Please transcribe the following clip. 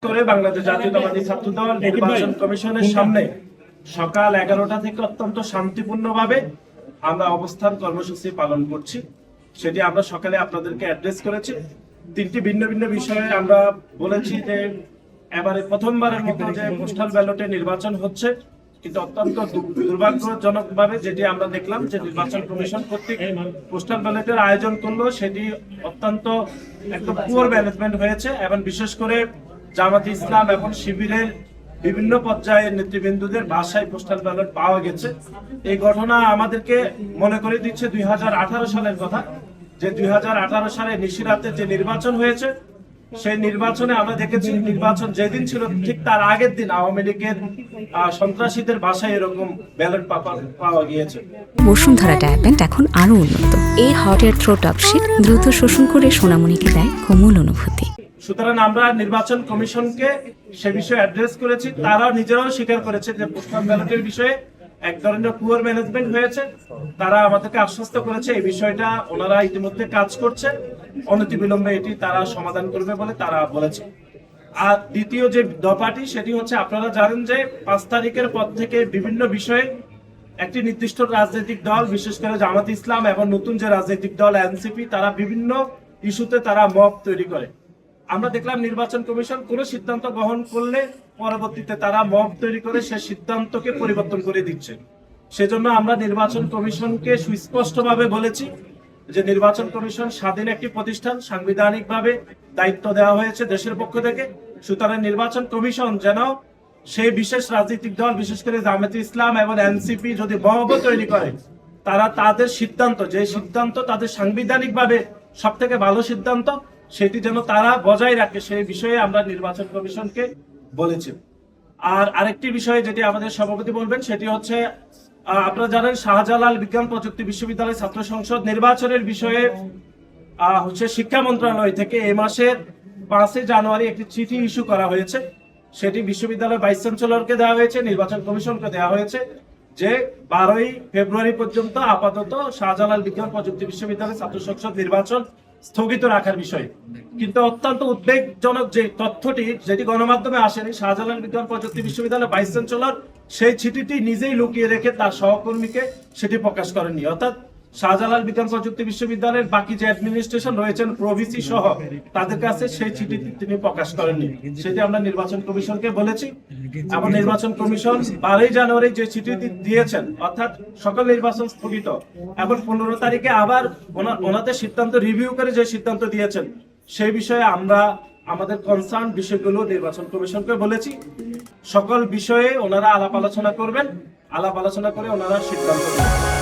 করে বাংলাদেশ জাতীয়তাবাদী ছাত্র দল নির্বাচন কমিশনের সামনে সকাল 11টা থেকে অত্যন্ত শান্তিপূর্ণভাবে আমরা অবস্থান কর্মসূচি পালন করছি। সেটি আমরা সকালে আপনাদেরকে অ্যাড্রেস করেছি। তিনটি ভিন্ন ভিন্ন বিষয়ে আমরা বলেছি যে এবারে প্রথমবারের মতো যে পোস্টাল ব্যালটে নির্বাচন হচ্ছে, কিন্তু অত্যন্ত দুর্ভাগ্যজনক ভাবে যেটি আমরা দেখলাম যে নির্বাচন কমিশন কর্তৃক পোস্টাল ব্যালটের আয়োজন করলো, সেটি অত্যন্ত একদম পুয়ার ম্যানেজমেন্ট হয়েছে এবং বিশেষ করে জামাত ইসলাম এবং শিবিরের বিভিন্ন পর্যায়ের নেতৃবৃন্দদের বাসায় পোস্টাল ব্যালট পাওয়া গেছে। এই ঘটনা আমাদেরকে মনে করে দিচ্ছে 2018 সালের কথা, যে 2018 সালে নিশিরাতে যে নির্বাচন হয়েছে, সেই নির্বাচনে আমরা দেখেছি নির্বাচন যেদিন ছিল ঠিক তার আগের দিন আওয়ামী লীগের সন্ত্রাসীদের বাসায় এরকম ব্যালট পাওয়া গিয়েছে। বসুন্ধরা ডায়াপেন্ট এখন আরো উন্নত। এই হট এয়ার থ্রো টপশিট দ্রুত শোষণ করে সোনামণিকে দেয় কোমল অনুভূতি। সুতরাং আমরা নির্বাচন কমিশনকে সে বিষয়ে অ্যাড্রেস করেছি। তারাও নিজেরাও স্বীকার করেছে যে পোস্টাল ব্যালটের বিষয়ে এক ধরনের পুয়ার ম্যানেজমেন্ট হয়েছে। তারা আমাদেরকে আশ্বস্ত করেছে এই বিষয়টা ওনারা ইতিমধ্যে কাজ করছে, অনতিবিলম্বে এটি তারা সমাধান করবে বলে তারা বলেছে। আর দ্বিতীয় যে দফাটি সেটি হচ্ছে, আপনারা জানেন যে 5 তারিখের পর থেকে বিভিন্ন বিষয়ে একটি নির্দিষ্ট রাজনৈতিক দল, বিশেষ করে জামাত ইসলাম এবং নতুন যে রাজনৈতিক দল এনসিপি, তারা বিভিন্ন ইস্যুতে তারা মব তৈরি করে। আমরা দেখলাম নির্বাচন কমিশন কোন সিদ্ধান্ত গ্রহণ করলে পরবর্তীতে তারা মব তৈরি করে সে সিদ্ধান্তকে পরিবর্তন করে দিচ্ছে। সেজন্য আমরা নির্বাচন কমিশনকে সুস্পষ্টভাবে বলেছি যে নির্বাচন কমিশন স্বাধীন একটি প্রতিষ্ঠান, সাংবিধানিকভাবে দায়িত্ব দেওয়া হয়েছে দেশের পক্ষ থেকে। সুতরাং নির্বাচন কমিশন যেন সেই বিশেষ রাজনৈতিক দল, বিশেষ করে জামায়াতে ইসলাম এবং এনসিপি যদি মব তৈরি করে, তারা তাদের সিদ্ধান্ত, যে সিদ্ধান্ত তাদের সাংবিধানিকভাবে সব থেকে ভালো সিদ্ধান্ত, সেটি যেন তারা বজায় রাখে, সেই বিষয়ে আমরা নির্বাচন কমিশনকে বলেছি। আর আরেকটি বিষয় যেটি আমাদের সভাপতি বলবেন সেটি হচ্ছে, আপনারা জানেন শাহজালাল বিজ্ঞান প্রযুক্তি বিশ্ববিদ্যালয় ছাত্র সংসদ নির্বাচনের বিষয়ে হচ্ছে শিক্ষা মন্ত্রণালয় থেকে এই মাসের 5 জানুয়ারি একটি চিঠি ইস্যু করা হয়েছে। সেটি বিশ্ববিদ্যালয়ের ভাইস চ্যান্সেলরকে দেওয়া হয়েছে, নির্বাচন কমিশনকে দেওয়া হয়েছে, যে 12 ফেব্রুয়ারি পর্যন্ত আপাতত শাহজালাল বিজ্ঞান প্রযুক্তি বিশ্ববিদ্যালয় ছাত্র সংসদ নির্বাচন স্থগিত রাখার বিষয়। কিন্তু অত্যন্ত উদ্বেগজনক যে তথ্যটি, যেটি গণমাধ্যমে আসেনি, শাহজালাল বিজ্ঞান প্রযুক্তি বিশ্ববিদ্যালয়ের ভাইস চ্যান্সেলর সেই চিঠিটি নিজেই লুকিয়ে রেখে তার সহকর্মীকে সেটি প্রকাশ করেননি। অর্থাৎ শাহজালাল বিজ্ঞান প্রযুক্তি বিশ্ববিদ্যালয়ের বাকি যে অ্যাডমিনিস্ট্রেশন রয়েছেন, প্রভিসি সহ, তাদের কাছে সেই চিঠিটি তিনি প্রকাশ করেননি। সেটি আমরা নির্বাচন কমিশনকে বলেছি এবং নির্বাচন কমিশন 12 জানুয়ারি যে চিঠিটি দিয়েছেন, অর্থাৎ সকল নির্বাচন স্থগিত, এবং 15 তারিখে আবার ওনাদের সিদ্ধান্ত রিভিউ করে যে সিদ্ধান্ত দিয়েছেন, সেই বিষয়ে আমরা আমাদের কনসার্ন বিষয়গুলো নির্বাচন কমিশনকে বলেছি। সকল বিষয়ে ওনারা আলাপ আলোচনা করবেন, আলাপ আলোচনা করে ওনারা সিদ্ধান্ত নেবেন।